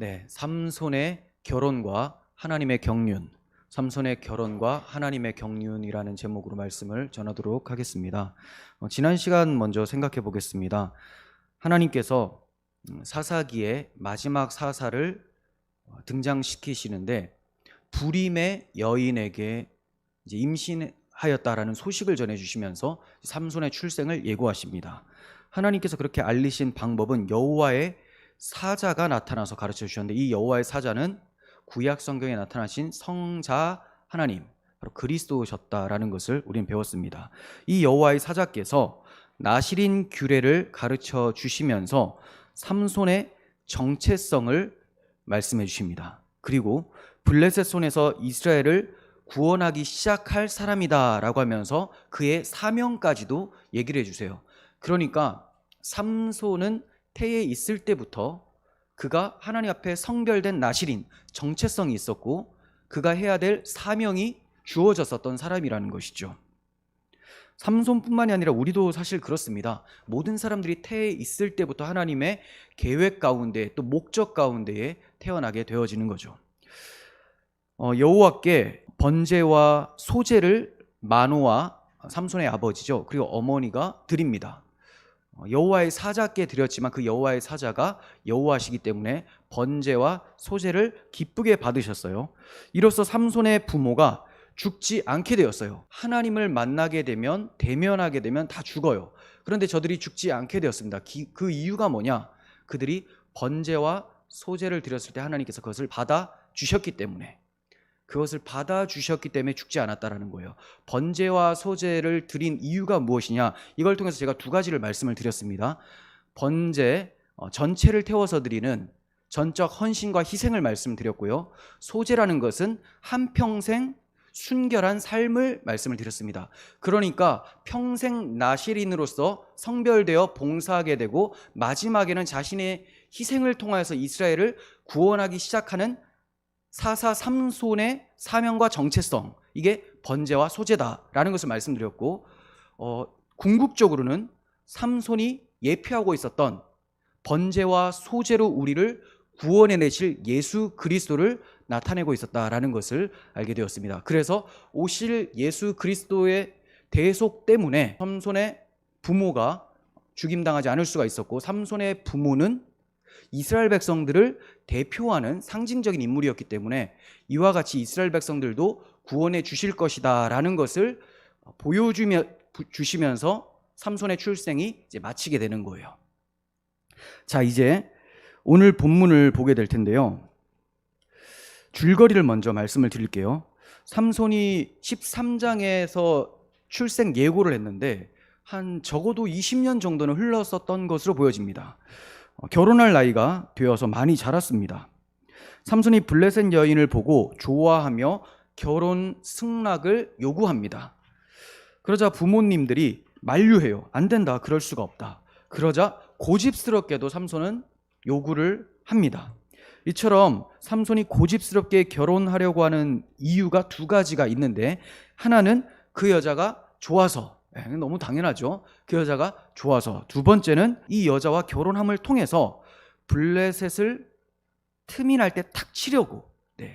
네, 삼손의 결혼과 하나님의 경륜, 삼손의 결혼과 하나님의 경륜이라는 제목으로 말씀을 전하도록 하겠습니다. 지난 시간 먼저 생각해 보겠습니다. 하나님께서 사사기의 마지막 사사를 등장시키시는데 불임의 여인에게 이제 임신하였다라는 소식을 전해주시면서 삼손의 출생을 예고하십니다. 하나님께서 그렇게 알리신 방법은 여호와의 사자가 나타나서 가르쳐 주셨는데, 이 여호와의 사자는 구약 성경에 나타나신 성자 하나님, 바로 그리스도셨다라는 것을 우리는 배웠습니다. 이 여호와의 사자께서 나실인 규례를 가르쳐 주시면서 삼손의 정체성을 말씀해 주십니다. 그리고 블레셋 손에서 이스라엘을 구원하기 시작할 사람이다라고 하면서 그의 사명까지도 얘기를 해주세요. 그러니까 삼손은 태에 있을 때부터 그가 하나님 앞에 성별된 나실인 정체성이 있었고 그가 해야 될 사명이 주어졌었던 사람이라는 것이죠. 삼손뿐만이 아니라 우리도 사실 그렇습니다. 모든 사람들이 태에 있을 때부터 하나님의 계획 가운데 또 목적 가운데에 태어나게 되어지는 거죠. 여호와께 번제와 소제를 마노아, 삼손의 아버지죠, 그리고 어머니가 드립니다. 여호와의 사자께 드렸지만 그 여호와의 사자가 여호와시기 때문에 번제와 소제를 기쁘게 받으셨어요. 이로써 삼손의 부모가 죽지 않게 되었어요. 하나님을 만나게 되면, 대면하게 되면 다 죽어요. 그런데 저들이 죽지 않게 되었습니다. 그 이유가 뭐냐? 그들이 번제와 소제를 드렸을 때 하나님께서 그것을 받아주셨기 때문에, 그것을 받아주셨기 때문에 죽지 않았다라는 거예요. 번제와 소제를 드린 이유가 무엇이냐? 이걸 통해서 제가 두 가지를 말씀을 드렸습니다. 번제 전체를 태워서 드리는 전적 헌신과 희생을 말씀드렸고요. 소제라는 것은 한평생 순결한 삶을 말씀을 드렸습니다. 그러니까 평생 나실인으로서 성별되어 봉사하게 되고 마지막에는 자신의 희생을 통하여서 이스라엘을 구원하기 시작하는 사사 삼손의 사명과 정체성, 이게 번제와 소제다라는 것을 말씀드렸고, 궁극적으로는 삼손이 예표하고 있었던 번제와 소제로 우리를 구원해내실 예수 그리스도를 나타내고 있었다라는 것을 알게 되었습니다. 그래서 오실 예수 그리스도의 대속 때문에 삼손의 부모가 죽임당하지 않을 수가 있었고, 삼손의 부모는 이스라엘 백성들을 대표하는 상징적인 인물이었기 때문에 이와 같이 이스라엘 백성들도 구원해 주실 것이다 라는 것을 보여주시면서 삼손의 출생이 이제 마치게 되는 거예요. 자, 이제 오늘 본문을 보게 될 텐데요. 줄거리를 먼저 말씀을 드릴게요. 삼손이 13장에서 출생 예고를 했는데 한 적어도 20년 정도는 흘렀었던 것으로 보여집니다. 결혼할 나이가 되어서 많이 자랐습니다. 삼손이 블레셋 여인을 보고 좋아하며 결혼 승낙을 요구합니다. 그러자 부모님들이 만류해요. 안 된다, 그럴 수가 없다. 그러자 고집스럽게도 삼손은 요구를 합니다. 이처럼 삼손이 고집스럽게 결혼하려고 하는 이유가 두 가지가 있는데, 하나는 그 여자가 좋아서, 너무 당연하죠. 그 여자가 좋아서. 두 번째는 이 여자와 결혼함을 통해서 블레셋을 틈이 날 때 탁 치려고,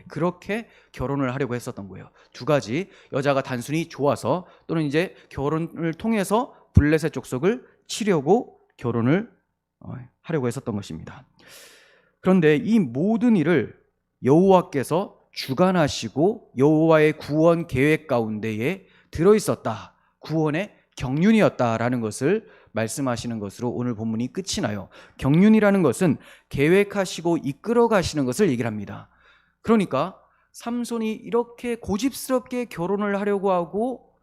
그렇게 결혼을 하려고 했었던 거예요. 두 가지, 여자가 단순히 좋아서 또는 이제 결혼을 통해서 블레셋 족속을 치려고 결혼을 하려고 했었던 것입니다. 그런데 이 모든 일을 여호와께서 주관하시고 여호와의 구원 계획 가운데에 들어있었다, 구원의 경륜이었다라는 것을 말씀하시는 것으로 오늘 본문이 끝이 나요. 경륜이라는 것은 계획하시고 이끌어 가시는 것을 얘기를 합니다. 그러니까 삼손이 이렇게 고집스럽게 결혼을 하려고 하고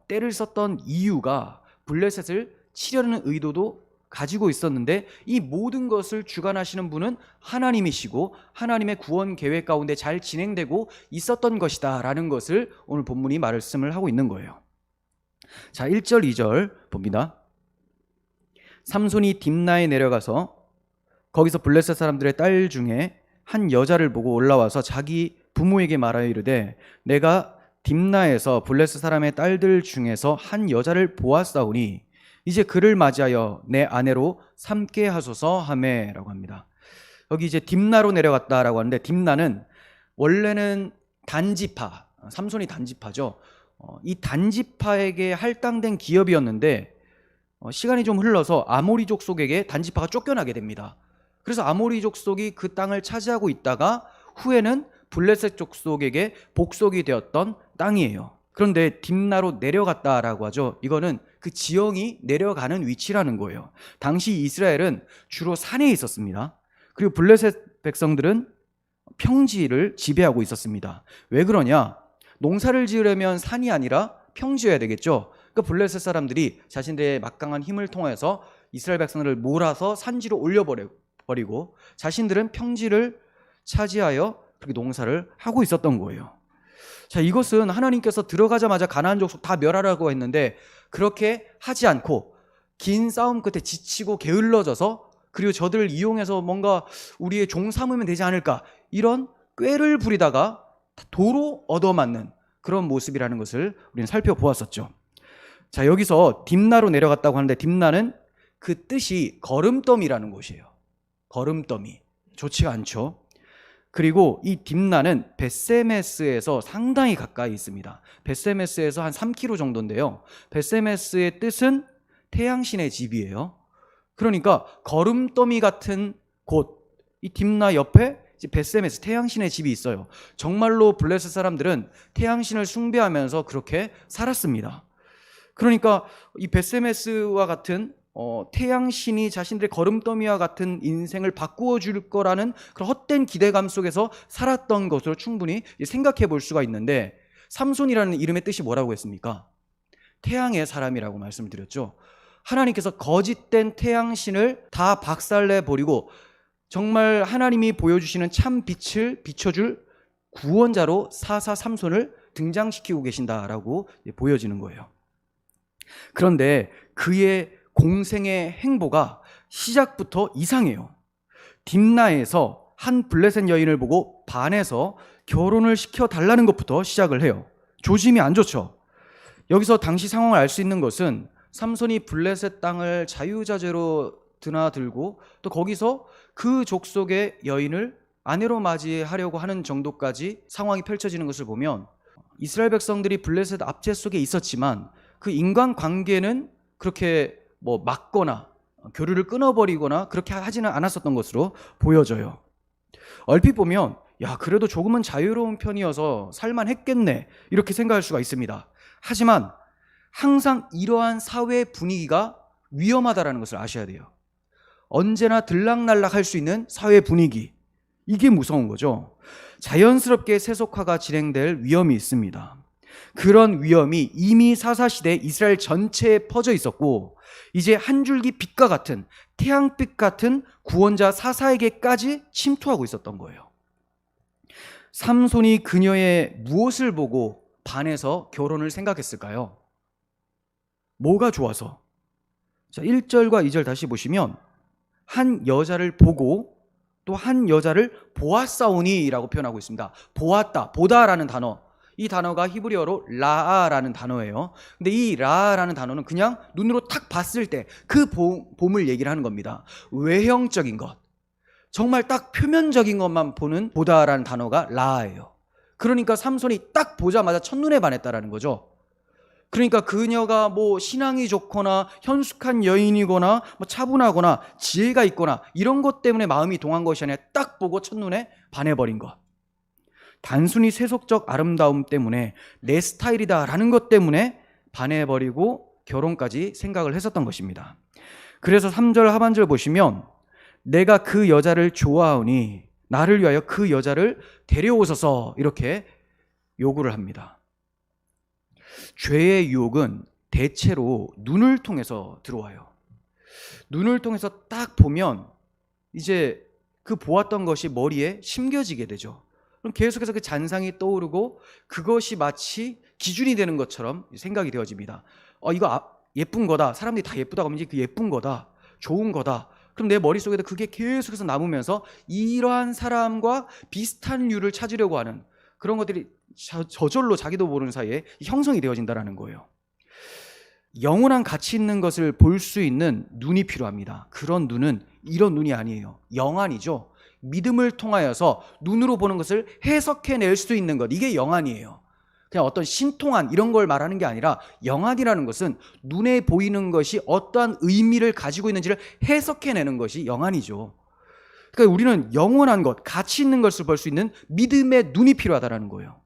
때를 썼던 이유가 블레셋을 치려는 의도도 가지고 있었는데, 이 모든 것을 주관하시는 분은 하나님이시고 하나님의 구원 계획 가운데 잘 진행되고 있었던 것이다 라는 것을 오늘 본문이 말씀을 하고 있는 거예요. 자, 1절 2절 봅니다. 삼손이 딥나에 내려가서 거기서 블레셋 사람들의 딸 중에 한 여자를 보고 올라와서 자기 부모에게 말하여 이르되, 내가 딥나에서 블레셋 사람의 딸들 중에서 한 여자를 보았사오니 이제 그를 맞이하여 내 아내로 삼게 하소서 하매라고 합니다. 여기 이제 딥나로 내려갔다라고 하는데, 딥나는 원래는 단지파, 삼손이 단지파죠. 이 단지파에게 할당된 기업이었는데 시간이 좀 흘러서 아모리 족속에게 단지파가 쫓겨나게 됩니다. 그래서 아모리 족속이 그 땅을 차지하고 있다가 후에는 블레셋 족속에게 복속이 되었던 땅이에요. 그런데 딥나로 내려갔다라고 하죠. 이거는 그 지형이 내려가는 위치라는 거예요. 당시 이스라엘은 주로 산에 있었습니다. 그리고 블레셋 백성들은 평지를 지배하고 있었습니다. 왜 그러냐? 농사를 지으려면 산이 아니라 평지여야 되겠죠. 그러니까 블레셋 사람들이 자신들의 막강한 힘을 통해서 이스라엘 백성들을 몰아서 산지로 올려버리고 자신들은 평지를 차지하여 그렇게 농사를 하고 있었던 거예요. 자, 이것은 하나님께서 들어가자마자 가나안 족속 다 멸하라고 했는데 그렇게 하지 않고 긴 싸움 끝에 지치고 게을러져서, 그리고 저들을 이용해서 뭔가 우리의 종 삼으면 되지 않을까, 이런 꾀를 부리다가 도로 얻어맞는 그런 모습이라는 것을 우리는 살펴보았었죠. 자, 여기서 딥나로 내려갔다고 하는데, 딥나는 그 뜻이 거름더미라는 곳이에요. 거름더미. 좋지가 않죠. 그리고 이 딥나는 벳세메스에서 상당히 가까이 있습니다. 벳세메스에서 한 3km 정도인데요. 벳세메스의 뜻은 태양신의 집이에요. 그러니까 거름더미 같은 곳, 이 딥나 옆에 벳세메스, 태양신의 집이 있어요. 정말로 블레셋 사람들은 태양신을 숭배하면서 그렇게 살았습니다. 그러니까 이 벳세메스와 같은 태양신이 자신들의 거름더미와 같은 인생을 바꾸어 줄 거라는 그런 헛된 기대감 속에서 살았던 것으로 충분히 생각해 볼 수가 있는데, 삼손이라는 이름의 뜻이 뭐라고 했습니까? 태양의 사람이라고 말씀을 드렸죠. 하나님께서 거짓된 태양신을 다 박살내 버리고 정말 하나님이 보여주시는 참 빛을 비춰줄 구원자로 사사 삼손을 등장시키고 계신다라고 보여지는 거예요. 그런데 그의 공생의 행보가 시작부터 이상해요. 딥나에서 한 블레셋 여인을 보고 반해서 결혼을 시켜달라는 것부터 시작을 해요. 조짐이 안 좋죠. 여기서 당시 상황을 알 수 있는 것은 삼손이 블레셋 땅을 자유자재로 드나들고 또 거기서 그 족속의 여인을 아내로 맞이하려고 하는 정도까지 상황이 펼쳐지는 것을 보면, 이스라엘 백성들이 블레셋 압제 속에 있었지만 그 인간관계는 그렇게 막거나 교류를 끊어버리거나 그렇게 하지는 않았었던 것으로 보여져요. 얼핏 보면 야, 그래도 조금은 자유로운 편이어서 살만했겠네, 이렇게 생각할 수가 있습니다. 하지만 항상 이러한 사회 분위기가 위험하다라는 것을 아셔야 돼요. 언제나 들락날락할 수 있는 사회 분위기, 이게 무서운 거죠. 자연스럽게 세속화가 진행될 위험이 있습니다. 그런 위험이 이미 사사시대 이스라엘 전체에 퍼져 있었고, 이제 한 줄기 빛과 같은, 태양빛 같은 구원자 사사에게까지 침투하고 있었던 거예요. 삼손이 그녀의 무엇을 보고 반해서 결혼을 생각했을까요? 뭐가 좋아서? 자, 1절과 2절 다시 보시면 한 여자를 보고 또 한 여자를 보았사오니 라고 표현하고 있습니다. 보았다, 보다라는 단어, 이 단어가 히브리어로 라아라는 단어예요. 근데 이 라아라는 단어는 그냥 눈으로 탁 봤을 때 그 봄을 얘기를 하는 겁니다. 외형적인 것, 정말 딱 표면적인 것만 보는 보다라는 단어가 라아예요. 그러니까 삼손이 딱 보자마자 첫눈에 반했다라는 거죠. 그러니까 그녀가 신앙이 좋거나 현숙한 여인이거나 차분하거나 지혜가 있거나 이런 것 때문에 마음이 동한 것이 아니라 딱 보고 첫눈에 반해버린 것. 단순히 세속적 아름다움 때문에 내 스타일이다라는 것 때문에 반해버리고 결혼까지 생각을 했었던 것입니다. 그래서 3절 하반절 보시면 내가 그 여자를 좋아하오니 나를 위하여 그 여자를 데려오소서, 이렇게 요구를 합니다. 죄의 유혹은 대체로 눈을 통해서 들어와요. 눈을 통해서 딱 보면 이제 그 보았던 것이 머리에 심겨지게 되죠. 그럼 계속해서 그 잔상이 떠오르고 그것이 마치 기준이 되는 것처럼 생각이 되어집니다. 이거 예쁜 거다, 사람들이 다 예쁘다고 하면 그 예쁜 거다, 좋은 거다. 그럼 내 머릿속에도 그게 계속해서 남으면서 이러한 사람과 비슷한 류를 찾으려고 하는 그런 것들이 저절로 자기도 모르는 사이에 형성이 되어진다는 거예요. 영원한 가치 있는 것을 볼 수 있는 눈이 필요합니다. 그런 눈은 이런 눈이 아니에요. 영안이죠. 믿음을 통하여서 눈으로 보는 것을 해석해낼 수 있는 것, 이게 영안이에요. 그냥 어떤 신통한 이런 걸 말하는 게 아니라 영안이라는 것은 눈에 보이는 것이 어떠한 의미를 가지고 있는지를 해석해내는 것이 영안이죠. 그러니까 우리는 영원한 것, 가치 있는 것을 볼 수 있는 믿음의 눈이 필요하다는 거예요.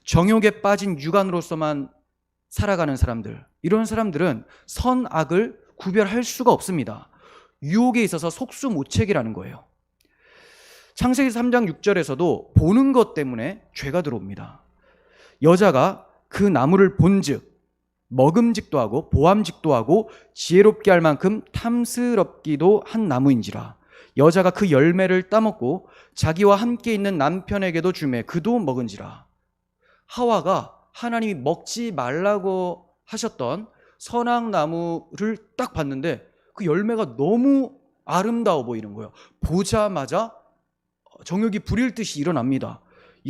정욕에 빠진 육안으로서만 살아가는 사람들, 이런 사람들은 선악을 구별할 수가 없습니다. 유혹에 있어서 속수무책이라는 거예요. 창세기 3장 6절에서도 보는 것 때문에 죄가 들어옵니다. 여자가 그 나무를 본즉 먹음직도 하고 보암직도 하고 지혜롭게 할 만큼 탐스럽기도 한 나무인지라. 여자가 그 열매를 따먹고 자기와 함께 있는 남편에게도 주매 그도 먹은지라. 하와가 하나님이 먹지 말라고 하셨던 선악나무를 딱 봤는데 그 열매가 너무 아름다워 보이는 거예요. 보자마자 정욕이 불일 듯이 일어납니다.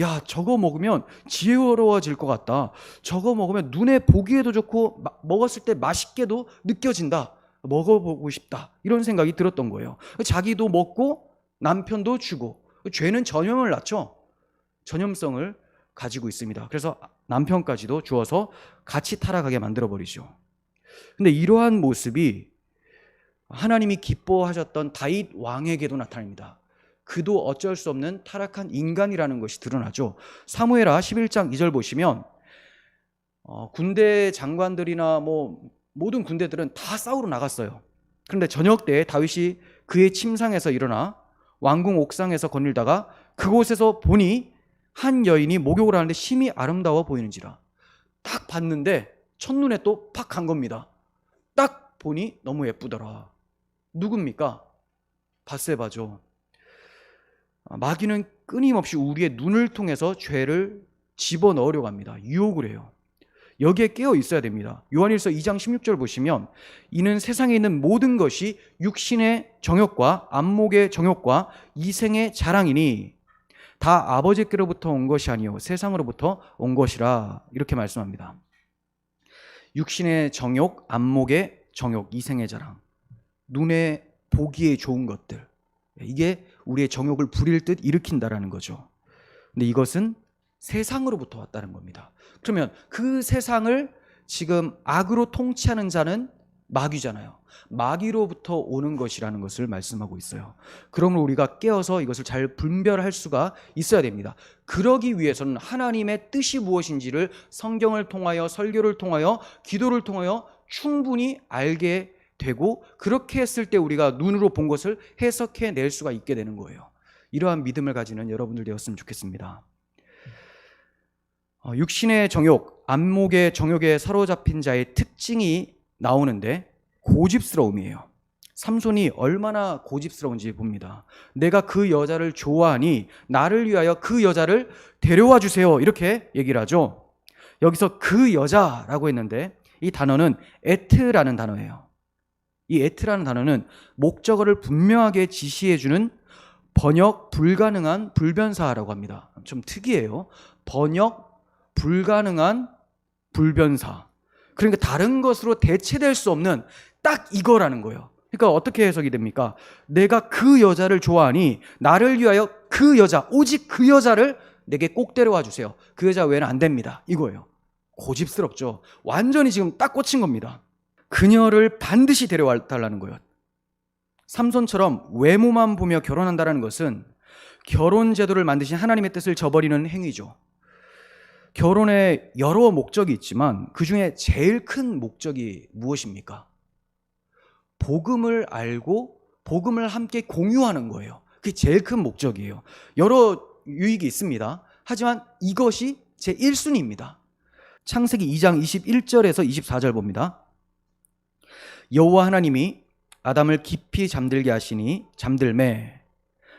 야, 저거 먹으면 지혜로워질 것 같다. 저거 먹으면 눈에 보기에도 좋고 먹었을 때 맛있게도 느껴진다. 먹어보고 싶다. 이런 생각이 들었던 거예요. 자기도 먹고 남편도 주고. 죄는 전염을 낳죠. 전염성을 가지고 있습니다. 그래서 남편까지도 주어서 같이 타락하게 만들어버리죠. 근데 이러한 모습이 하나님이 기뻐하셨던 다윗 왕에게도 나타납니다. 그도 어쩔 수 없는 타락한 인간이라는 것이 드러나죠. 사무엘하 11장 2절 보시면 군대 장관들이나 모든 군대들은 다 싸우러 나갔어요. 그런데 저녁 때 다윗이 그의 침상에서 일어나 왕궁 옥상에서 거닐다가 그곳에서 보니 한 여인이 목욕을 하는데 심히 아름다워 보이는지라. 딱 봤는데 첫눈에 또 팍 간 겁니다. 딱 보니 너무 예쁘더라. 누굽니까? 밧세바죠. 마귀는 끊임없이 우리의 눈을 통해서 죄를 집어넣으려고 합니다. 유혹을 해요. 여기에 깨어 있어야 됩니다. 요한일서 2장 16절 보시면 이는 세상에 있는 모든 것이 육신의 정욕과 안목의 정욕과 이생의 자랑이니 다 아버지께로부터 온 것이 아니요 세상으로부터 온 것이라. 이렇게 말씀합니다. 육신의 정욕, 안목의 정욕, 이생의 자랑, 눈에 보기에 좋은 것들, 이게 우리의 정욕을 부릴 듯 일으킨다라는 거죠. 근데 이것은 세상으로부터 왔다는 겁니다. 그러면 그 세상을 지금 악으로 통치하는 자는 마귀잖아요. 마귀로부터 오는 것이라는 것을 말씀하고 있어요. 그러므로 우리가 깨어서 이것을 잘 분별할 수가 있어야 됩니다. 그러기 위해서는 하나님의 뜻이 무엇인지를 성경을 통하여, 설교를 통하여, 기도를 통하여 충분히 알게 되고, 그렇게 했을 때 우리가 눈으로 본 것을 해석해낼 수가 있게 되는 거예요. 이러한 믿음을 가지는 여러분들 되었으면 좋겠습니다. 육신의 정욕, 안목의 정욕에 사로잡힌 자의 특징이 나오는데 고집스러움이에요. 삼손이 얼마나 고집스러운지 봅니다. 내가 그 여자를 좋아하니 나를 위하여 그 여자를 데려와 주세요. 이렇게 얘기를 하죠. 여기서 그 여자라고 했는데 이 단어는 에트라는 단어예요. 이 에트라는 단어는 목적어를 분명하게 지시해주는 번역 불가능한 불변사라고 합니다. 좀 특이해요. 번역 불가능한 불변사. 그러니까 다른 것으로 대체될 수 없는 딱 이거라는 거예요. 그러니까 어떻게 해석이 됩니까? 내가 그 여자를 좋아하니 나를 위하여 그 여자, 오직 그 여자를 내게 꼭 데려와 주세요. 그 여자 외에는 안 됩니다. 이거예요. 고집스럽죠. 완전히 지금 딱 꽂힌 겁니다. 그녀를 반드시 데려와 달라는 거예요. 삼손처럼 외모만 보며 결혼한다는 것은 결혼 제도를 만드신 하나님의 뜻을 저버리는 행위죠. 결혼에 여러 목적이 있지만 그 중에 제일 큰 목적이 무엇입니까? 복음을 알고 복음을 함께 공유하는 거예요. 그게 제일 큰 목적이에요. 여러 유익이 있습니다. 하지만 이것이 제 1순위입니다. 창세기 2장 21절에서 24절 봅니다. 여호와 하나님이 아담을 깊이 잠들게 하시니 잠들매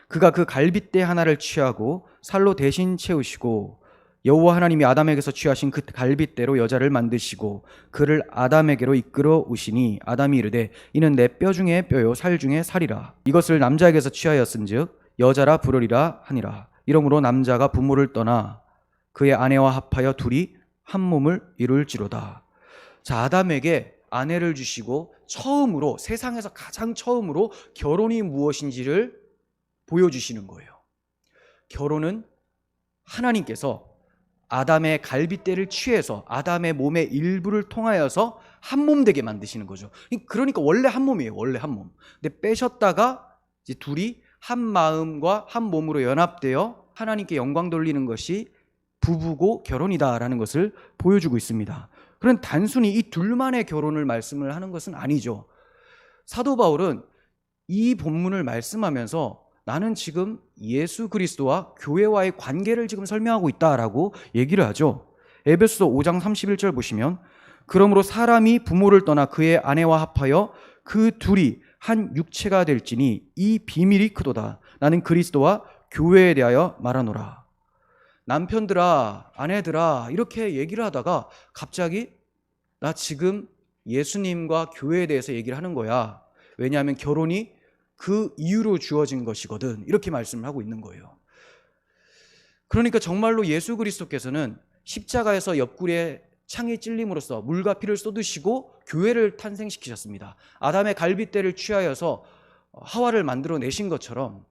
그가 그 갈빗대 하나를 취하고 살로 대신 채우시고 여호와 하나님이 아담에게서 취하신 그 갈빗대로 여자를 만드시고 그를 아담에게로 이끌어 오시니 아담이 이르되 이는 내 뼈 중에 뼈요 살 중에 살이라. 이것을 남자에게서 취하였은즉 여자라 부르리라 하니라. 이러므로 남자가 부모를 떠나 그의 아내와 합하여 둘이 한 몸을 이룰지로다. 자, 아담에게 아내를 주시고 처음으로, 세상에서 가장 처음으로 결혼이 무엇인지를 보여주시는 거예요. 결혼은 하나님께서 아담의 갈빗대를 취해서 아담의 몸의 일부를 통하여서 한 몸 되게 만드시는 거죠. 그러니까 원래 한 몸이에요. 원래 한 몸. 근데 빼셨다가 이제 둘이 한 마음과 한 몸으로 연합되어 하나님께 영광 돌리는 것이 부부고 결혼이다라는 것을 보여주고 있습니다. 그런 단순히 이 둘만의 결혼을 말씀을 하는 것은 아니죠. 사도 바울은 이 본문을 말씀하면서 나는 지금 예수 그리스도와 교회와의 관계를 지금 설명하고 있다라고 얘기를 하죠. 에베소서 5장 31절 보시면 그러므로 사람이 부모를 떠나 그의 아내와 합하여 그 둘이 한 육체가 될지니 이 비밀이 크도다. 나는 그리스도와 교회에 대하여 말하노라. 남편들아, 아내들아 이렇게 얘기를 하다가 갑자기 나 지금 예수님과 교회에 대해서 얘기를 하는 거야. 왜냐하면 결혼이 그 이유로 주어진 것이거든. 이렇게 말씀을 하고 있는 거예요. 그러니까 정말로 예수 그리스도께서는 십자가에서 옆구리에 창이 찔림으로써 물과 피를 쏟으시고 교회를 탄생시키셨습니다. 아담의 갈빗대를 취하여서 하와를 만들어내신 것처럼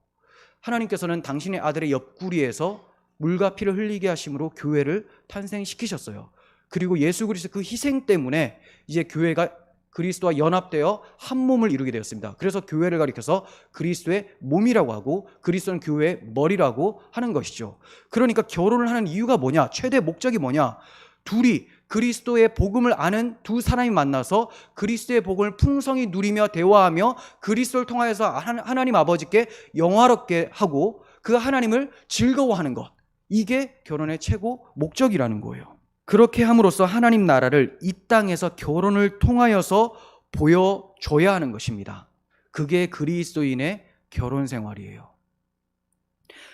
하나님께서는 당신의 아들의 옆구리에서 물과 피를 흘리게 하심으로 교회를 탄생시키셨어요. 그리고 예수 그리스도 그 희생 때문에 이제 교회가 그리스도와 연합되어 한 몸을 이루게 되었습니다. 그래서 교회를 가리켜서 그리스도의 몸이라고 하고 그리스도는 교회의 머리라고 하는 것이죠. 그러니까 결혼을 하는 이유가 뭐냐? 최대 목적이 뭐냐? 둘이 그리스도의 복음을 아는 두 사람이 만나서 그리스도의 복음을 풍성히 누리며 대화하며 그리스도를 통하여서 하나님 아버지께 영화롭게 하고 그 하나님을 즐거워하는 것, 이게 결혼의 최고 목적이라는 거예요. 그렇게 함으로써 하나님 나라를 이 땅에서 결혼을 통하여서 보여줘야 하는 것입니다. 그게 그리스도인의 결혼 생활이에요.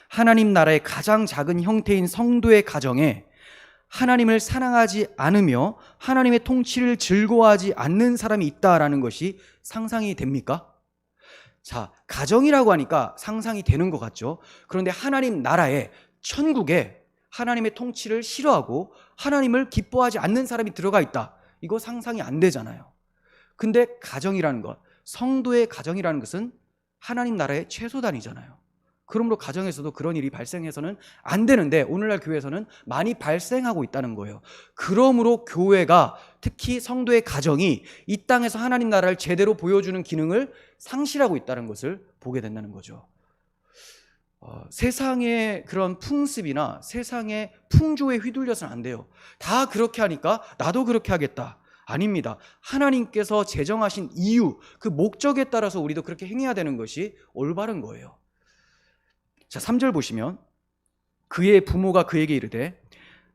하나님 나라의 가장 작은 형태인 성도의 가정에 하나님을 사랑하지 않으며 하나님의 통치를 즐거워하지 않는 사람이 있다라는 것이 상상이 됩니까? 자, 가정이라고 하니까 상상이 되는 것 같죠. 그런데 하나님 나라에, 천국에 하나님의 통치를 싫어하고 하나님을 기뻐하지 않는 사람이 들어가 있다. 이거 상상이 안 되잖아요. 근데 가정이라는 것, 성도의 가정이라는 것은 하나님 나라의 최소단이잖아요. 그러므로 가정에서도 그런 일이 발생해서는 안 되는데 오늘날 교회에서는 많이 발생하고 있다는 거예요. 그러므로 교회가, 특히 성도의 가정이 이 땅에서 하나님 나라를 제대로 보여주는 기능을 상실하고 있다는 것을 보게 된다는 거죠. 세상의 그런 풍습이나 세상의 풍조에 휘둘려서는 안 돼요. 다 그렇게 하니까 나도 그렇게 하겠다. 아닙니다. 하나님께서 제정하신 이유, 그 목적에 따라서 우리도 그렇게 행해야 되는 것이 올바른 거예요. 자, 3절 보시면 그의 부모가 그에게 이르되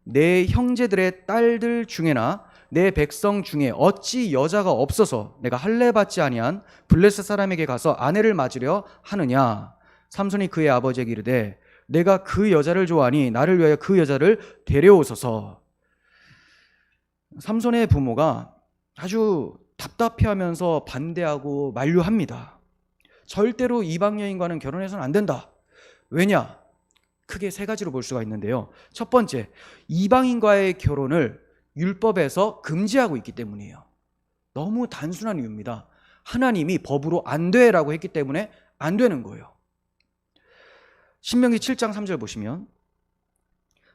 내 형제들의 딸들 중에나 내 백성 중에 어찌 여자가 없어서 내가 할례받지 아니한 블레셋 사람에게 가서 아내를 맞으려 하느냐. 삼손이 그의 아버지에게 이르되 내가 그 여자를 좋아하니 나를 위하여 그 여자를 데려오소서. 삼손의 부모가 아주 답답해하면서 반대하고 만류합니다. 절대로 이방 여인과는 결혼해서는 안 된다. 왜냐? 크게 세 가지로 볼 수가 있는데요. 첫 번째, 이방인과의 결혼을 율법에서 금지하고 있기 때문이에요. 너무 단순한 이유입니다. 하나님이 법으로 안 돼라고 했기 때문에 안 되는 거예요. 신명기 7장 3절 보시면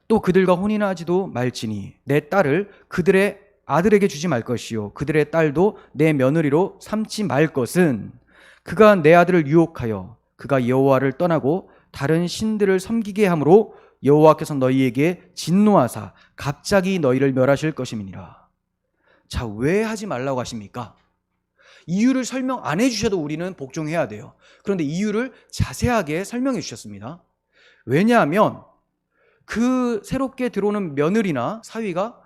또 그들과 혼인하지도 말지니 내 딸을 그들의 아들에게 주지 말 것이요 그들의 딸도 내 며느리로 삼지 말 것은 그가 내 아들을 유혹하여 그가 여호와를 떠나고 다른 신들을 섬기게 함으로 여호와께서 너희에게 진노하사 갑자기 너희를 멸하실 것임이니라. 자, 왜 하지 말라고 하십니까? 이유를 설명 안 해주셔도 우리는 복종해야 돼요. 그런데 이유를 자세하게 설명해 주셨습니다. 왜냐하면 그 새롭게 들어오는 며느리나 사위가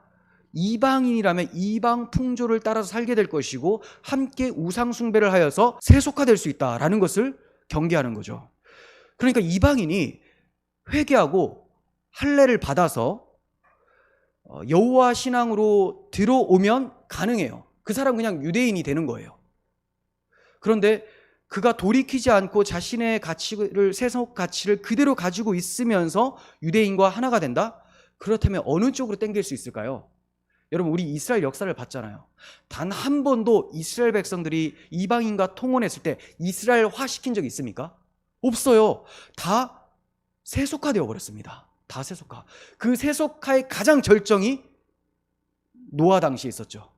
이방인이라면 이방 풍조를 따라서 살게 될 것이고 함께 우상 숭배를 하여서 세속화될 수 있다라는 것을 경계하는 거죠. 그러니까 이방인이 회개하고 할례를 받아서 여호와 신앙으로 들어오면 가능해요. 그 사람 그냥 유대인이 되는 거예요. 그런데 그가 돌이키지 않고 자신의 가치를, 세속 가치를 그대로 가지고 있으면서 유대인과 하나가 된다? 그렇다면 어느 쪽으로 땡길 수 있을까요? 여러분, 우리 이스라엘 역사를 봤잖아요. 단 한 번도 이스라엘 백성들이 이방인과 통혼했을 때 이스라엘화 시킨 적이 있습니까? 없어요. 다 세속화되어 버렸습니다. 다 세속화. 그 세속화의 가장 절정이 노아 당시에 있었죠.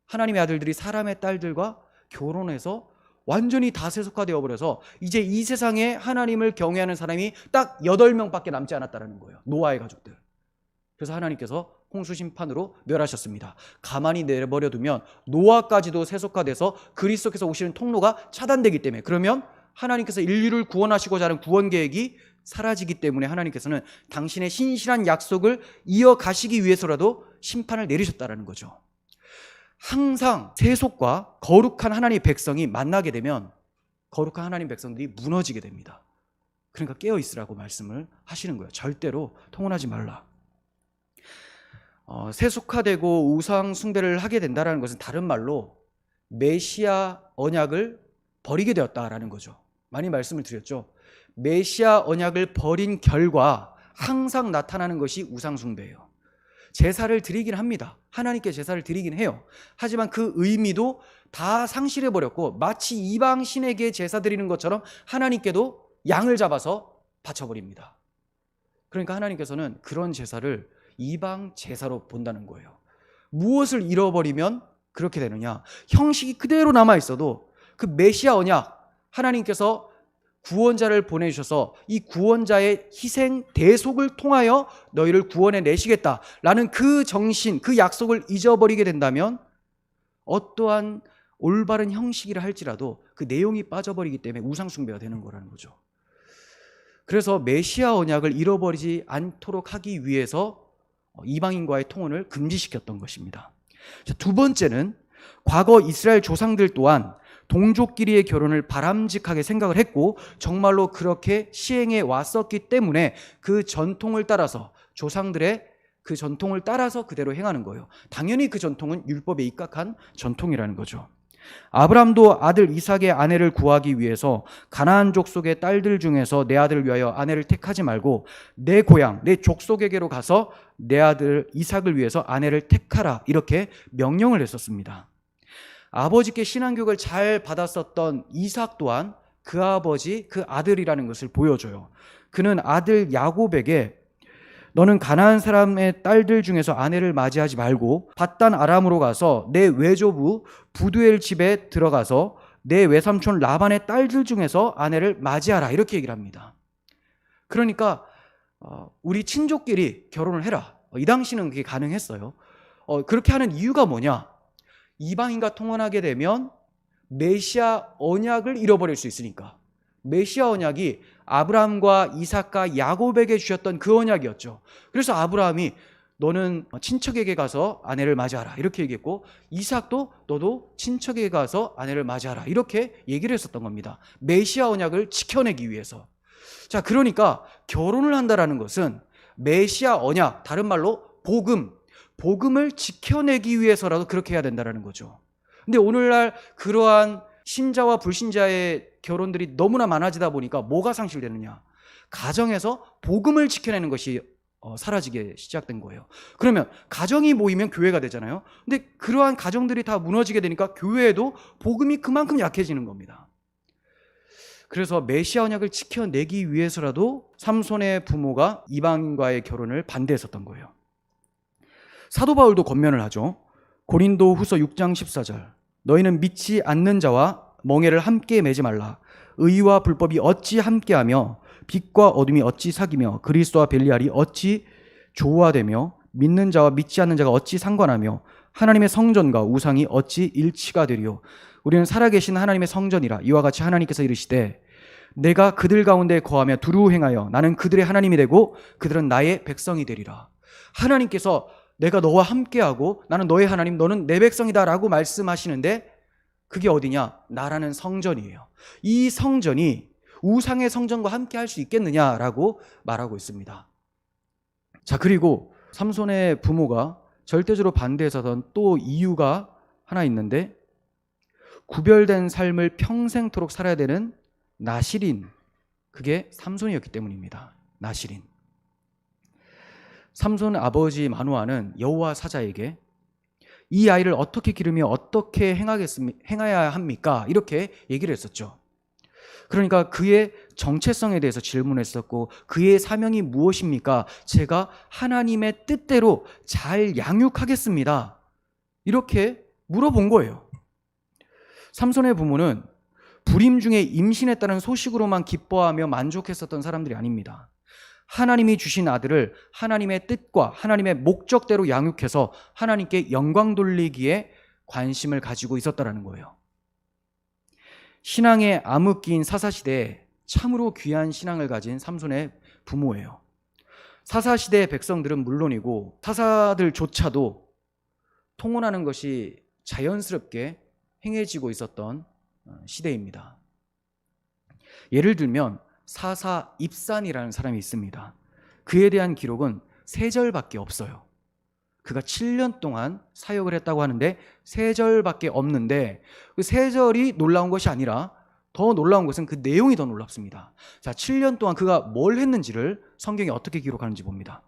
하나님의 아들들이 사람의 딸들과 결혼해서 완전히 다 세속화되어 버려서 이제 이 세상에 하나님을 경외하는 사람이 딱 8명밖에 남지 않았다는 거예요. 노아의 가족들. 그래서 하나님께서 홍수 심판으로 멸하셨습니다. 가만히 내버려두면 노아까지도 세속화돼서 그리스도께서 오시는 통로가 차단되기 때문에, 그러면 하나님께서 인류를 구원하시고자 하는 구원 계획이 사라지기 때문에 하나님께서는 당신의 신실한 약속을 이어가시기 위해서라도 심판을 내리셨다는 거죠. 항상 세속과 거룩한 하나님의 백성이 만나게 되면 거룩한 하나님 백성들이 무너지게 됩니다. 그러니까 깨어있으라고 말씀을 하시는 거예요. 절대로 통혼하지 말라. 세속화되고 우상 숭배를 하게 된다는 것은 다른 말로 메시아 언약을 버리게 되었다라는 거죠. 많이 말씀을 드렸죠. 메시아 언약을 버린 결과 항상 나타나는 것이 우상 숭배예요. 제사를 드리긴 합니다. 하나님께 제사를 드리긴 해요. 하지만 그 의미도 다 상실해버렸고 마치 이방 신에게 제사 드리는 것처럼 하나님께도 양을 잡아서 바쳐버립니다. 그러니까 하나님께서는 그런 제사를 이방 제사로 본다는 거예요. 무엇을 잃어버리면 그렇게 되느냐? 형식이 그대로 남아있어도 그 메시아 언약, 하나님께서 구원자를 보내주셔서 이 구원자의 희생 대속을 통하여 너희를 구원해 내시겠다라는 그 정신, 그 약속을 잊어버리게 된다면 어떠한 올바른 형식이라 할지라도 그 내용이 빠져버리기 때문에 우상숭배가 되는 거라는 거죠. 그래서 메시아 언약을 잃어버리지 않도록 하기 위해서 이방인과의 통혼을 금지시켰던 것입니다. 두 번째는 과거 이스라엘 조상들 또한 동족끼리의 결혼을 바람직하게 생각을 했고 정말로 그렇게 시행해 왔었기 때문에 그 전통을 따라서 조상들의 그 전통을 따라서 그대로 행하는 거예요. 당연히 그 전통은 율법에 입각한 전통이라는 거죠. 아브람도 아들 이삭의 아내를 구하기 위해서 가나안 족속의 딸들 중에서 내 아들을 위하여 아내를 택하지 말고 내 고향, 내 족속에게로 가서 내 아들 이삭을 위해서 아내를 택하라, 이렇게 명령을 했었습니다. 아버지께 신앙교육을 잘 받았었던 이삭 또한 그 아버지, 그 아들이라는 것을 보여줘요. 그는 아들 야곱에게 너는 가나안 사람의 딸들 중에서 아내를 맞이하지 말고 밧단 아람으로 가서 내 외조부 부두엘 집에 들어가서 내 외삼촌 라반의 딸들 중에서 아내를 맞이하라, 이렇게 얘기를 합니다. 그러니까 우리 친족끼리 결혼을 해라. 이 당시는 그게 가능했어요. 그렇게 하는 이유가 뭐냐? 이방인과 통혼하게 되면 메시아 언약을 잃어버릴 수 있으니까. 메시아 언약이 아브라함과 이삭과 야곱에게 주셨던 그 언약이었죠. 그래서 아브라함이 너는 친척에게 가서 아내를 맞이하라, 이렇게 얘기했고 이삭도 너도 친척에게 가서 아내를 맞이하라, 이렇게 얘기를 했었던 겁니다. 메시아 언약을 지켜내기 위해서. 자, 그러니까 결혼을 한다라는 것은 메시아 언약, 다른 말로 복음을 지켜내기 위해서라도 그렇게 해야 된다는 거죠. 근데 오늘날 그러한 신자와 불신자의 결혼들이 너무나 많아지다 보니까 뭐가 상실되느냐? 가정에서 복음을 지켜내는 것이 사라지게 시작된 거예요. 그러면 가정이 모이면 교회가 되잖아요. 근데 그러한 가정들이 다 무너지게 되니까 교회에도 복음이 그만큼 약해지는 겁니다. 그래서 메시아 언약을 지켜내기 위해서라도 삼손의 부모가 이방인과의 결혼을 반대했었던 거예요. 사도 바울도 권면을 하죠. 고린도 후서 6장 14절. 너희는 믿지 않는 자와 멍에를 함께 매지 말라. 의와 불법이 어찌 함께하며 빛과 어둠이 어찌 사귀며 그리스도와 벨리알이 어찌 조화되며 믿는 자와 믿지 않는 자가 어찌 상관하며 하나님의 성전과 우상이 어찌 일치가 되리요. 우리는 살아계신 하나님의 성전이라. 이와 같이 하나님께서 이르시되 내가 그들 가운데 거하며 두루 행하여 나는 그들의 하나님이 되고 그들은 나의 백성이 되리라. 하나님께서 내가 너와 함께하고 나는 너의 하나님, 너는 내 백성이다 라고 말씀하시는데 그게 어디냐? 나라는 성전이에요. 이 성전이 우상의 성전과 함께 할 수 있겠느냐라고 말하고 있습니다. 자, 그리고 삼손의 부모가 절대적으로 반대했었던 또 이유가 하나 있는데 구별된 삶을 평생토록 살아야 되는 나실인, 그게 삼손이었기 때문입니다. 나실인. 삼손 아버지 마노아는 여호와 사자에게 이 아이를 어떻게 기르며 어떻게 행해야 합니까? 이렇게 얘기를 했었죠. 그러니까 그의 정체성에 대해서 질문했었고 그의 사명이 무엇입니까? 제가 하나님의 뜻대로 잘 양육하겠습니다. 이렇게 물어본 거예요. 삼손의 부모는 불임 중에 임신했다는 소식으로만 기뻐하며 만족했었던 사람들이 아닙니다. 하나님이 주신 아들을 하나님의 뜻과 하나님의 목적대로 양육해서 하나님께 영광 돌리기에 관심을 가지고 있었다는 거예요. 신앙의 암흑기인 사사시대에 참으로 귀한 신앙을 가진 삼손의 부모예요. 사사시대의 백성들은 물론이고 사사들조차도 통혼하는 것이 자연스럽게 행해지고 있었던 시대입니다. 예를 들면 사사 입산이라는 사람이 있습니다. 그에 대한 기록은 3절밖에 없어요. 그가 7년 동안 사역을 했다고 하는데 3절밖에 없는데 그 3절이 놀라운 것이 아니라 더 놀라운 것은 그 내용이 더 놀랍습니다. 자, 7년 동안 그가 뭘 했는지를 성경이 어떻게 기록하는지 봅니다.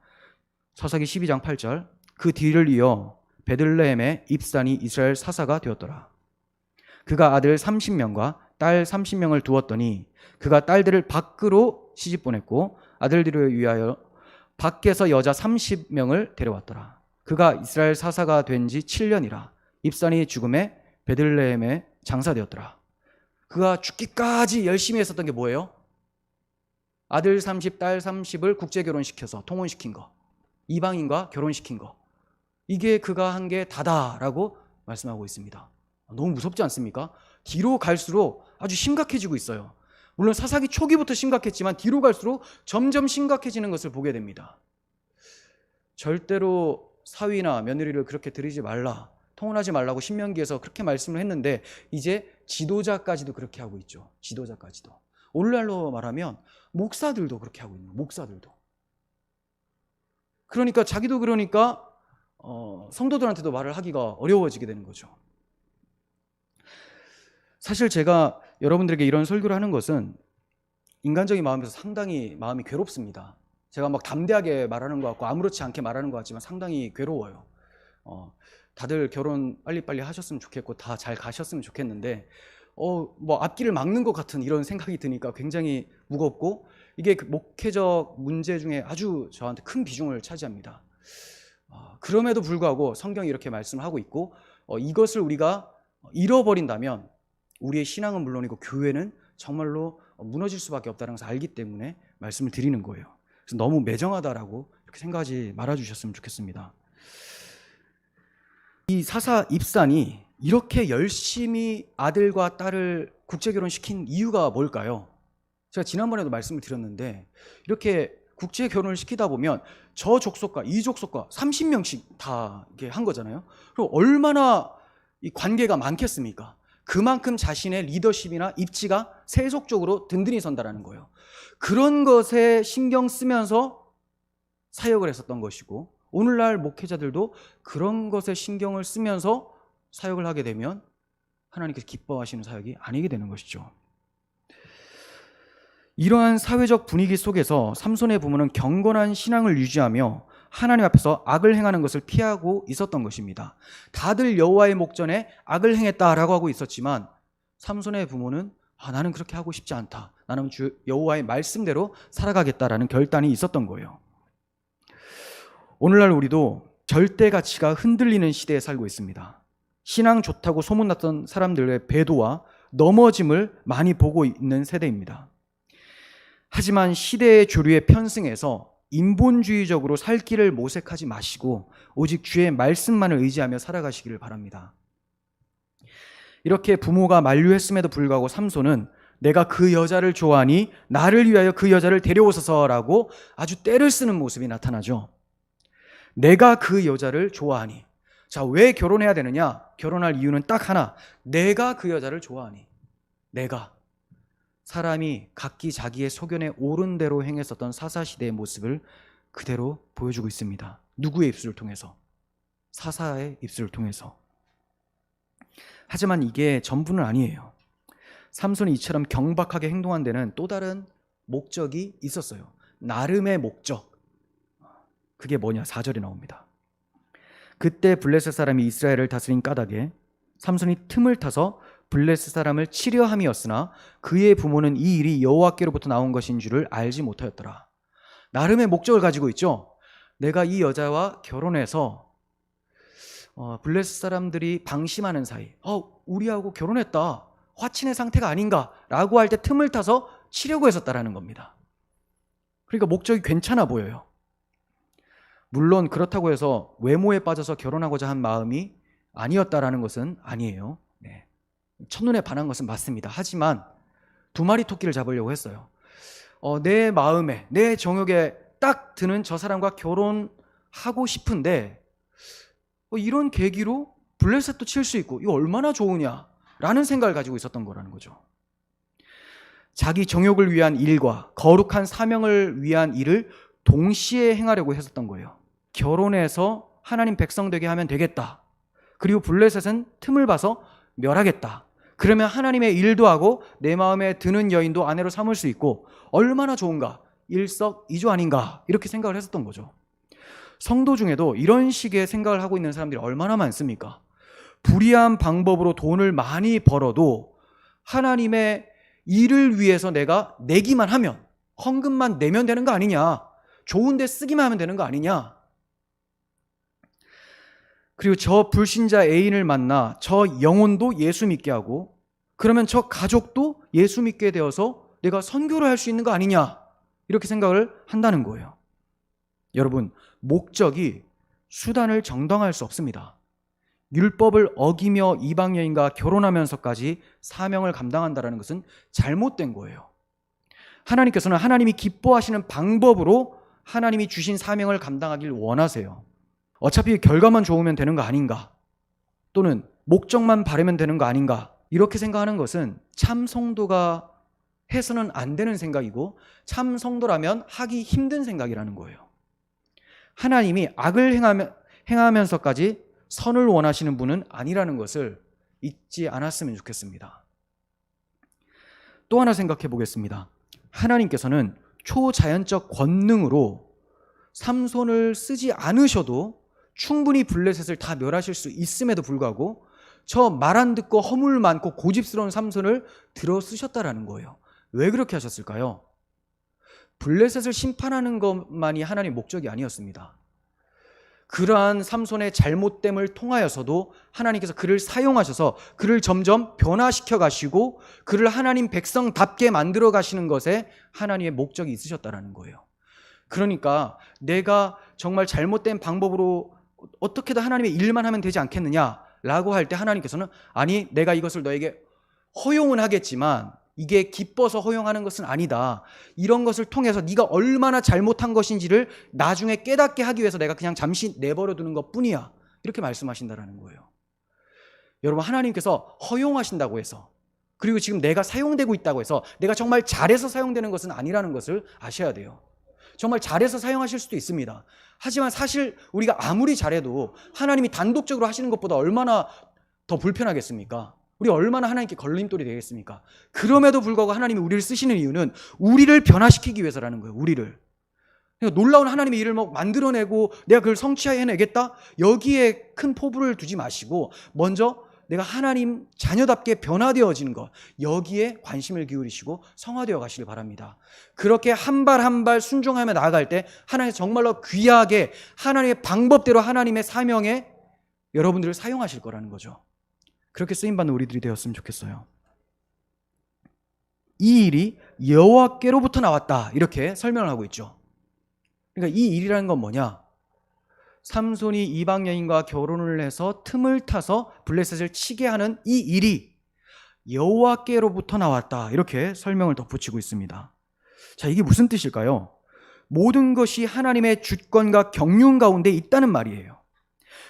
사사기 12장 8절, 그 뒤를 이어 베들레헴의 입산이 이스라엘 사사가 되었더라. 그가 아들 30명과 딸 30명을 두었더니 그가 딸들을 밖으로 시집 보냈고 아들들을 위하여 밖에서 여자 30명을 데려왔더라. 그가 이스라엘 사사가 된 지 7년이라 입산이 죽음에 베들레헴에 장사되었더라. 그가 죽기까지 열심히 했었던 게 뭐예요? 아들 30, 딸 30을 국제결혼시켜서 통혼시킨 거, 이방인과 결혼시킨 거, 이게 그가 한 게 다다라고 말씀하고 있습니다. 너무 무섭지 않습니까? 뒤로 갈수록 아주 심각해지고 있어요. 물론 사사기 초기부터 심각했지만 뒤로 갈수록 점점 심각해지는 것을 보게 됩니다. 절대로 사위나 며느리를 그렇게 들이지 말라, 통혼하지 말라고 신명기에서 그렇게 말씀을 했는데 이제 지도자까지도 그렇게 하고 있죠. 지도자까지도. 오늘날로 말하면 목사들도 그렇게 하고 있는 거예요. 목사들도. 그러니까 자기도 그러니까 성도들한테도 말을 하기가 어려워지게 되는 거죠. 사실 제가 여러분들에게 이런 설교를 하는 것은 인간적인 마음에서 상당히 마음이 괴롭습니다. 제가 막 담대하게 말하는 것 같고 아무렇지 않게 말하는 것 같지만 상당히 괴로워요. 다들 결혼 빨리빨리 하셨으면 좋겠고 다 잘 가셨으면 좋겠는데 뭐 앞길을 막는 것 같은 이런 생각이 드니까 굉장히 무겁고 이게 그 목회적 문제 중에 아주 저한테 큰 비중을 차지합니다. 그럼에도 불구하고 성경이 이렇게 말씀을 하고 있고 이것을 우리가 잃어버린다면 우리의 신앙은 물론이고 교회는 정말로 무너질 수밖에 없다는 것을 알기 때문에 말씀을 드리는 거예요. 그래서 너무 매정하다라고 이렇게 생각하지 말아주셨으면 좋겠습니다. 이 사사 입산이 이렇게 열심히 아들과 딸을 국제결혼시킨 이유가 뭘까요? 제가 지난번에도 말씀을 드렸는데 이렇게 국제결혼을 시키다 보면 저 족속과 이 족속과 30명씩 다 이렇게 한 거잖아요. 그럼 얼마나 이 관계가 많겠습니까? 그만큼 자신의 리더십이나 입지가 세속적으로 든든히 선다라는 거예요. 그런 것에 신경 쓰면서 사역을 했었던 것이고 오늘날 목회자들도 그런 것에 신경을 쓰면서 사역을 하게 되면 하나님께서 기뻐하시는 사역이 아니게 되는 것이죠. 이러한 사회적 분위기 속에서 삼손의 부모는 경건한 신앙을 유지하며 하나님 앞에서 악을 행하는 것을 피하고 있었던 것입니다. 다들 여호와의 목전에 악을 행했다라고 하고 있었지만 삼손의 부모는 나는 그렇게 하고 싶지 않다. 나는 여호와의 말씀대로 살아가겠다라는 결단이 있었던 거예요. 오늘날 우리도 절대 가치가 흔들리는 시대에 살고 있습니다. 신앙 좋다고 소문났던 사람들의 배도와 넘어짐을 많이 보고 있는 세대입니다. 하지만 시대의 조류에 편승해서 인본주의적으로 살 길을 모색하지 마시고 오직 주의 말씀만을 의지하며 살아가시기를 바랍니다. 이렇게 부모가 만류했음에도 불구하고 삼손은 내가 그 여자를 좋아하니 나를 위하여 그 여자를 데려오소서라고 아주 떼를 쓰는 모습이 나타나죠. 내가 그 여자를 좋아하니. 자, 왜 결혼해야 되느냐? 결혼할 이유는 딱 하나. 내가 그 여자를 좋아하니. 내가. 사람이 각기 자기의 소견에 옳은 대로 행했었던 사사시대의 모습을 그대로 보여주고 있습니다. 누구의 입술을 통해서? 사사의 입술을 통해서. 하지만 이게 전부는 아니에요. 삼손이 이처럼 경박하게 행동한 데는 또 다른 목적이 있었어요. 나름의 목적. 그게 뭐냐? 4절에 나옵니다. 그때 블레셋 사람이 이스라엘을 다스린 까닭에 삼손이 틈을 타서 블레셋 사람을 치려 함이었으나 그의 부모는 이 일이 여호와께로부터 나온 것인 줄을 알지 못하였더라. 나름의 목적을 가지고 있죠. 내가 이 여자와 결혼해서 블레셋 사람들이 방심하는 사이 우리하고 결혼했다, 화친의 상태가 아닌가라고 할 때 틈을 타서 치려고 했었다라는 겁니다. 그러니까 목적이 괜찮아 보여요. 물론 그렇다고 해서 외모에 빠져서 결혼하고자 한 마음이 아니었다라는 것은 아니에요. 네. 첫눈에 반한 것은 맞습니다. 하지만 두 마리 토끼를 잡으려고 했어요. 내 마음에, 내 정욕에 딱 드는 저 사람과 결혼하고 싶은데 이런 계기로 블레셋도 칠 수 있고 이거 얼마나 좋으냐라는 생각을 가지고 있었던 거라는 거죠. 자기 정욕을 위한 일과 거룩한 사명을 위한 일을 동시에 행하려고 했었던 거예요. 결혼해서 하나님 백성 되게 하면 되겠다. 그리고 블레셋은 틈을 봐서 멸하겠다. 그러면 하나님의 일도 하고 내 마음에 드는 여인도 아내로 삼을 수 있고 얼마나 좋은가, 일석이조 아닌가, 이렇게 생각을 했었던 거죠. 성도 중에도 이런 식의 생각을 하고 있는 사람들이 얼마나 많습니까? 불의한 방법으로 돈을 많이 벌어도 하나님의 일을 위해서 내가 내기만 하면, 헌금만 내면 되는 거 아니냐, 좋은 데 쓰기만 하면 되는 거 아니냐. 그리고 저 불신자 애인을 만나 저 영혼도 예수 믿게 하고 그러면 저 가족도 예수 믿게 되어서 내가 선교를 할 수 있는 거 아니냐, 이렇게 생각을 한다는 거예요. 여러분, 목적이 수단을 정당화할 수 없습니다. 율법을 어기며 이방 여인과 결혼하면서까지 사명을 감당한다는 것은 잘못된 거예요. 하나님께서는 하나님이 기뻐하시는 방법으로 하나님이 주신 사명을 감당하길 원하세요. 어차피 결과만 좋으면 되는 거 아닌가, 또는 목적만 바르면 되는 거 아닌가, 이렇게 생각하는 것은 참 성도가 해서는 안 되는 생각이고 참 성도라면 하기 힘든 생각이라는 거예요. 하나님이 악을 행하면서까지 선을 원하시는 분은 아니라는 것을 잊지 않았으면 좋겠습니다. 또 하나 생각해 보겠습니다. 하나님께서는 초자연적 권능으로 삼손을 쓰지 않으셔도 충분히 블레셋을 다 멸하실 수 있음에도 불구하고 저 말 안 듣고 허물 많고 고집스러운 삼손을 들어 쓰셨다라는 거예요. 왜 그렇게 하셨을까요? 블레셋을 심판하는 것만이 하나님의 목적이 아니었습니다. 그러한 삼손의 잘못됨을 통하여서도 하나님께서 그를 사용하셔서 그를 점점 변화시켜 가시고 그를 하나님 백성답게 만들어 가시는 것에 하나님의 목적이 있으셨다는 거예요. 그러니까 내가 정말 잘못된 방법으로 어떻게든 하나님의 일만 하면 되지 않겠느냐라고 할 때 하나님께서는 아니, 내가 이것을 너에게 허용은 하겠지만 이게 기뻐서 허용하는 것은 아니다. 이런 것을 통해서 네가 얼마나 잘못한 것인지를 나중에 깨닫게 하기 위해서 내가 그냥 잠시 내버려 두는 것뿐이야. 이렇게 말씀하신다는 거예요. 여러분, 하나님께서 허용하신다고 해서, 그리고 지금 내가 사용되고 있다고 해서 내가 정말 잘해서 사용되는 것은 아니라는 것을 아셔야 돼요. 정말 잘해서 사용하실 수도 있습니다. 하지만 사실 우리가 아무리 잘해도 하나님이 단독적으로 하시는 것보다 얼마나 더 불편하겠습니까? 우리 얼마나 하나님께 걸림돌이 되겠습니까? 그럼에도 불구하고 하나님이 우리를 쓰시는 이유는 우리를 변화시키기 위해서라는 거예요. 우리를. 그러니까 놀라운 하나님의 일을 만들어내고 내가 그걸 성취해내겠다? 여기에 큰 포부를 두지 마시고 먼저 내가 하나님 자녀답게 변화되어지는 것, 여기에 관심을 기울이시고 성화되어 가시길 바랍니다. 그렇게 한 발 한 발 순종하며 나아갈 때 하나님이 정말로 귀하게 하나님의 방법대로 하나님의 사명에 여러분들을 사용하실 거라는 거죠. 그렇게 쓰임받는 우리들이 되었으면 좋겠어요. 이 일이 여호와께로부터 나왔다, 이렇게 설명을 하고 있죠. 그러니까 이 일이라는 건 뭐냐? 삼손이 이방 여인과 결혼을 해서 틈을 타서 블레셋을 치게 하는 이 일이 여호와께로부터 나왔다, 이렇게 설명을 덧붙이고 있습니다. 자, 이게 무슨 뜻일까요? 모든 것이 하나님의 주권과 경륜 가운데 있다는 말이에요.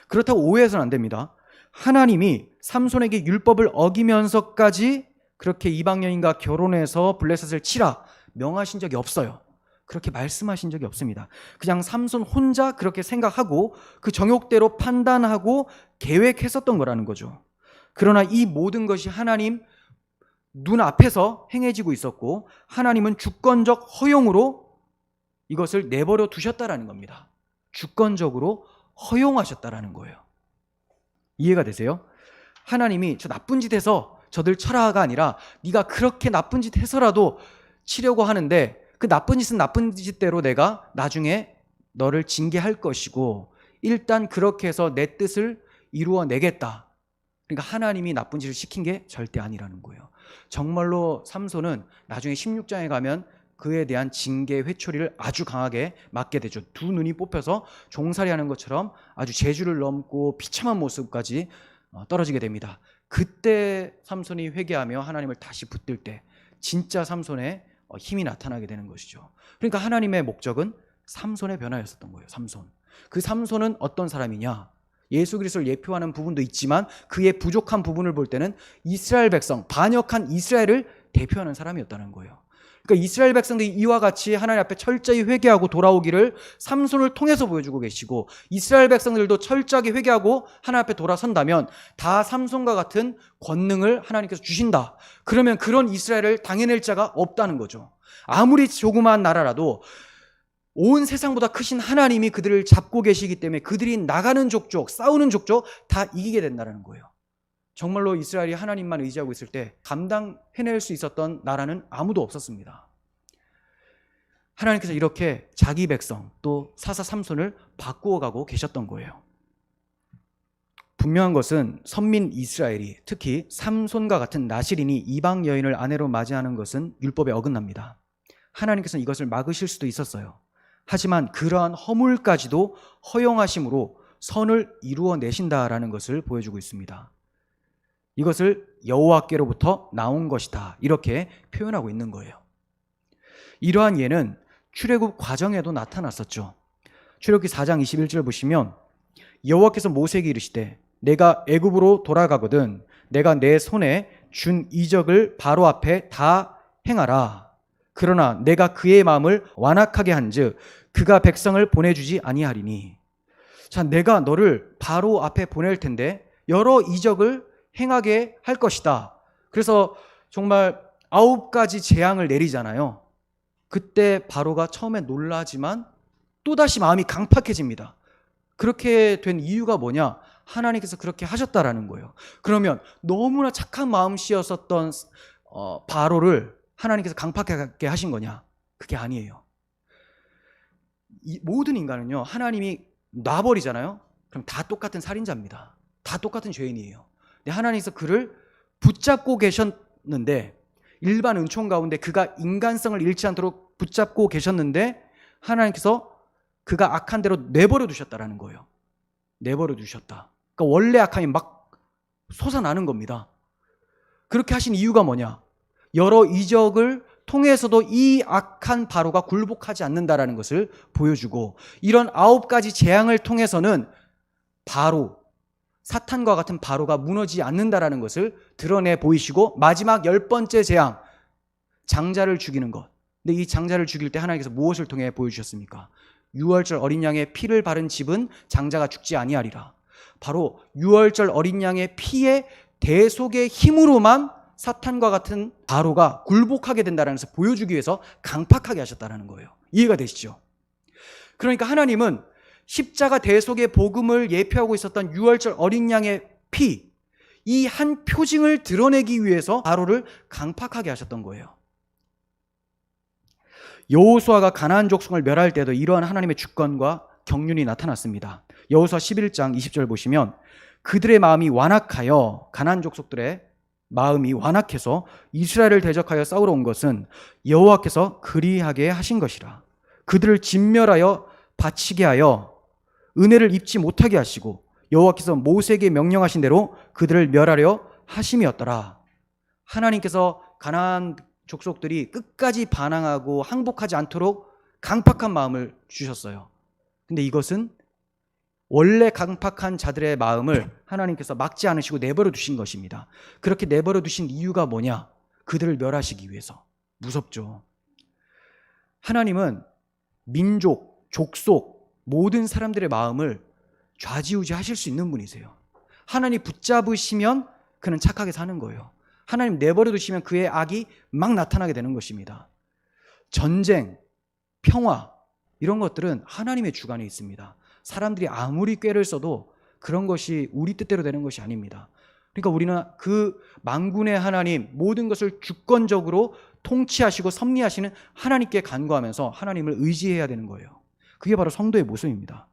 그렇다고 오해해서는 안 됩니다. 하나님이 삼손에게 율법을 어기면서까지 그렇게 이방 여인과 결혼해서 블레셋을 치라 명하신 적이 없어요. 그렇게 말씀하신 적이 없습니다. 그냥 삼손 혼자 그렇게 생각하고 그 정욕대로 판단하고 계획했었던 거라는 거죠. 그러나 이 모든 것이 하나님 눈앞에서 행해지고 있었고 하나님은 주권적 허용으로 이것을 내버려 두셨다라는 겁니다. 주권적으로 허용하셨다라는 거예요. 이해가 되세요? 하나님이 저 나쁜 짓 해서 저들 쳐라가 아니라 네가 그렇게 나쁜 짓 해서라도 치려고 하는데 그 나쁜 짓은 나쁜 짓대로 내가 나중에 너를 징계할 것이고 일단 그렇게 해서 내 뜻을 이루어내겠다. 그러니까 하나님이 나쁜 짓을 시킨 게 절대 아니라는 거예요. 정말로 삼손은 나중에 16장에 가면 그에 대한 징계 회초리를 아주 강하게 맞게 되죠. 두 눈이 뽑혀서 종살이하는 것처럼 아주 제주를 넘고 비참한 모습까지 떨어지게 됩니다. 그때 삼손이 회개하며 하나님을 다시 붙들 때 진짜 삼손의 힘이 나타나게 되는 것이죠. 그러니까 하나님의 목적은 삼손의 변화였었던 거예요. 삼손. 그 삼손은 어떤 사람이냐? 예수 그리스도를 예표하는 부분도 있지만 그의 부족한 부분을 볼 때는 이스라엘 백성, 반역한 이스라엘을 대표하는 사람이었다는 거예요. 그러니까 이스라엘 백성들이 이와 같이 하나님 앞에 철저히 회개하고 돌아오기를 삼손을 통해서 보여주고 계시고 이스라엘 백성들도 철저하게 회개하고 하나님 앞에 돌아선다면 다 삼손과 같은 권능을 하나님께서 주신다. 그러면 그런 이스라엘을 당해낼 자가 없다는 거죠. 아무리 조그마한 나라라도 온 세상보다 크신 하나님이 그들을 잡고 계시기 때문에 그들이 나가는 족족, 싸우는 족족 다 이기게 된다는 거예요. 정말로 이스라엘이 하나님만 의지하고 있을 때 감당해낼 수 있었던 나라는 아무도 없었습니다. 하나님께서 이렇게 자기 백성 또 사사 삼손을 바꾸어가고 계셨던 거예요. 분명한 것은 선민 이스라엘이 특히 삼손과 같은 나실인이 이방 여인을 아내로 맞이하는 것은 율법에 어긋납니다. 하나님께서는 이것을 막으실 수도 있었어요. 하지만 그러한 허물까지도 허용하심으로 선을 이루어내신다라는 것을 보여주고 있습니다. 이것을 여호와께로부터 나온 것이다 이렇게 표현하고 있는 거예요. 이러한 예는 출애굽 과정에도 나타났었죠. 출애굽기 4장 21절 보시면 여호와께서 모세에게 이르시되 내가 애굽으로 돌아가거든 내가 내 손에 준 이적을 바로 앞에 다 행하라. 그러나 내가 그의 마음을 완악하게 한즉 그가 백성을 보내주지 아니하리니. 자, 내가 너를 바로 앞에 보낼 텐데 여러 이적을 행하게 할 것이다. 그래서 정말 9가지 재앙을 내리잖아요. 그때 바로가 처음에 놀라지만 또다시 마음이 강팍해집니다. 그렇게 된 이유가 뭐냐? 하나님께서 그렇게 하셨다라는 거예요. 그러면 너무나 착한 마음씨였었던 바로를 하나님께서 강팍하게 하신 거냐? 그게 아니에요. 이 모든 인간은요, 하나님이 놔버리잖아요. 그럼 다 똑같은 살인자입니다. 다 똑같은 죄인이에요. 근데 하나님께서 그를 붙잡고 계셨는데 일반 은총 가운데 그가 인간성을 잃지 않도록 붙잡고 계셨는데 하나님께서 그가 악한 대로 내버려 두셨다라는 거예요. 내버려 두셨다. 그러니까 원래 악함이 막 솟아나는 겁니다. 그렇게 하신 이유가 뭐냐? 여러 이적을 통해서도 이 악한 바로가 굴복하지 않는다라는 것을 보여주고 이런 9가지 재앙을 통해서는 바로 사탄과 같은 바로가 무너지지 않는다라는 것을 드러내 보이시고 마지막 10번째 재앙 장자를 죽이는 것. 근데 이 장자를 죽일 때 하나님께서 무엇을 통해 보여주셨습니까? 유월절 어린 양의 피를 바른 집은 장자가 죽지 아니하리라. 바로 유월절 어린 양의 피의 대속의 힘으로만 사탄과 같은 바로가 굴복하게 된다는 것을 보여주기 위해서 강팍하게 하셨다는 거예요. 이해가 되시죠? 그러니까 하나님은 십자가 대속의 복음을 예표하고 있었던 유월절 어린 양의 피, 이 한 표징을 드러내기 위해서 바로를 강팍하게 하셨던 거예요. 여호수아가 가나안 족속을 멸할 때도 이러한 하나님의 주권과 경륜이 나타났습니다. 여호수아 11장 20절 보시면 그들의 마음이 완악하여 가나안 족속들의 마음이 완악해서 이스라엘을 대적하여 싸우러 온 것은 여호와께서 그리하게 하신 것이라. 그들을 진멸하여 바치게 하여 은혜를 입지 못하게 하시고 여호와께서 모세에게 명령하신 대로 그들을 멸하려 하심이었더라. 하나님께서 가나안 족속들이 끝까지 반항하고 항복하지 않도록 강팍한 마음을 주셨어요. 근데 이것은 원래 강팍한 자들의 마음을 하나님께서 막지 않으시고 내버려 두신 것입니다. 그렇게 내버려 두신 이유가 뭐냐? 그들을 멸하시기 위해서. 무섭죠. 하나님은 민족, 족속, 모든 사람들의 마음을 좌지우지 하실 수 있는 분이세요. 하나님 붙잡으시면 그는 착하게 사는 거예요. 하나님 내버려 두시면 그의 악이 막 나타나게 되는 것입니다. 전쟁, 평화 이런 것들은 하나님의 주관에 있습니다. 사람들이 아무리 꾀를 써도 그런 것이 우리 뜻대로 되는 것이 아닙니다. 그러니까 우리는 그 만군의 하나님, 모든 것을 주권적으로 통치하시고 섭리하시는 하나님께 간구하면서 하나님을 의지해야 되는 거예요. 그게 바로 성도의 모습입니다.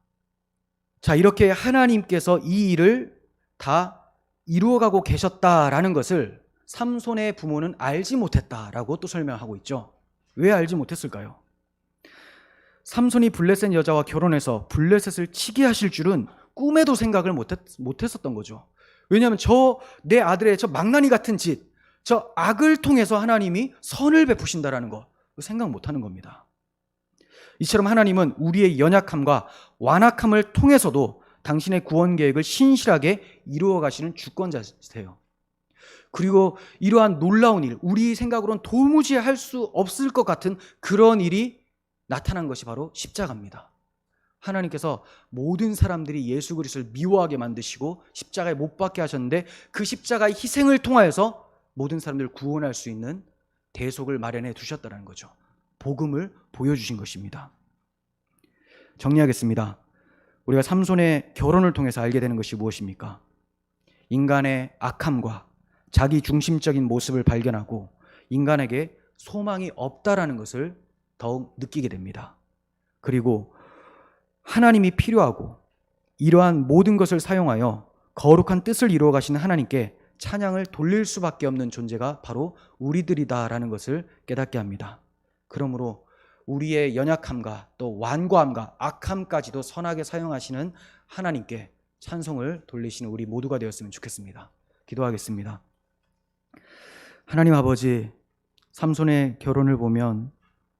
자, 이렇게 하나님께서 이 일을 다 이루어가고 계셨다라는 것을 삼손의 부모는 알지 못했다라고 또 설명하고 있죠. 왜 알지 못했을까요? 삼손이 블레셋 여자와 결혼해서 블레셋을 치게 하실 줄은 꿈에도 생각을 못했었던 거죠. 왜냐하면 내 아들의 저 망나니 같은 짓, 저 악을 통해서 하나님이 선을 베푸신다라는 거 생각 못하는 겁니다. 이처럼 하나님은 우리의 연약함과 완악함을 통해서도 당신의 구원 계획을 신실하게 이루어 가시는 주권자세요. 그리고 이러한 놀라운 일, 우리 생각으로는 도무지 할 수 없을 것 같은 그런 일이 나타난 것이 바로 십자가입니다. 하나님께서 모든 사람들이 예수 그리스도를 미워하게 만드시고 십자가에 못 박게 하셨는데 그 십자가의 희생을 통하여서 모든 사람들을 구원할 수 있는 대속을 마련해 두셨다는 거죠. 복음을 보여주신 것입니다. 정리하겠습니다. 우리가 삼손의 결혼을 통해서 알게 되는 것이 무엇입니까? 인간의 악함과 자기 중심적인 모습을 발견하고 인간에게 소망이 없다라는 것을 더욱 느끼게 됩니다. 그리고 하나님이 필요하고 이러한 모든 것을 사용하여 거룩한 뜻을 이루어 가시는 하나님께 찬양을 돌릴 수밖에 없는 존재가 바로 우리들이다라는 것을 깨닫게 합니다. 그러므로 우리의 연약함과 또 완고함과 악함까지도 선하게 사용하시는 하나님께 찬송을 돌리시는 우리 모두가 되었으면 좋겠습니다. 기도하겠습니다. 하나님 아버지, 삼손의 결혼을 보면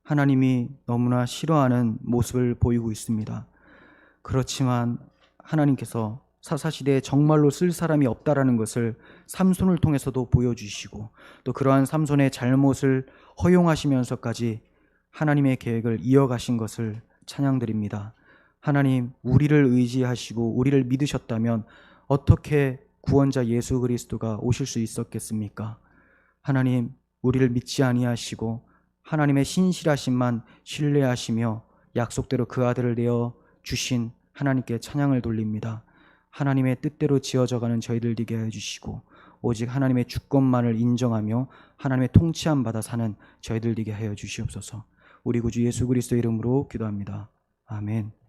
하나님이 너무나 싫어하는 모습을 보이고 있습니다. 그렇지만 하나님께서 사사시대에 정말로 쓸 사람이 없다라는 것을 삼손을 통해서도 보여주시고 또 그러한 삼손의 잘못을 허용하시면서까지 하나님의 계획을 이어가신 것을 찬양드립니다. 하나님, 우리를 의지하시고 우리를 믿으셨다면 어떻게 구원자 예수 그리스도가 오실 수 있었겠습니까? 하나님, 우리를 믿지 아니하시고 하나님의 신실하심만 신뢰하시며 약속대로 그 아들을 내어 주신 하나님께 찬양을 돌립니다. 하나님의 뜻대로 지어져가는 저희들 되게 해주시고 오직 하나님의 주권만을 인정하며 하나님의 통치함 받아 사는 저희들 되게 하여 주시옵소서. 우리 구주 예수 그리스도 이름으로 기도합니다. 아멘.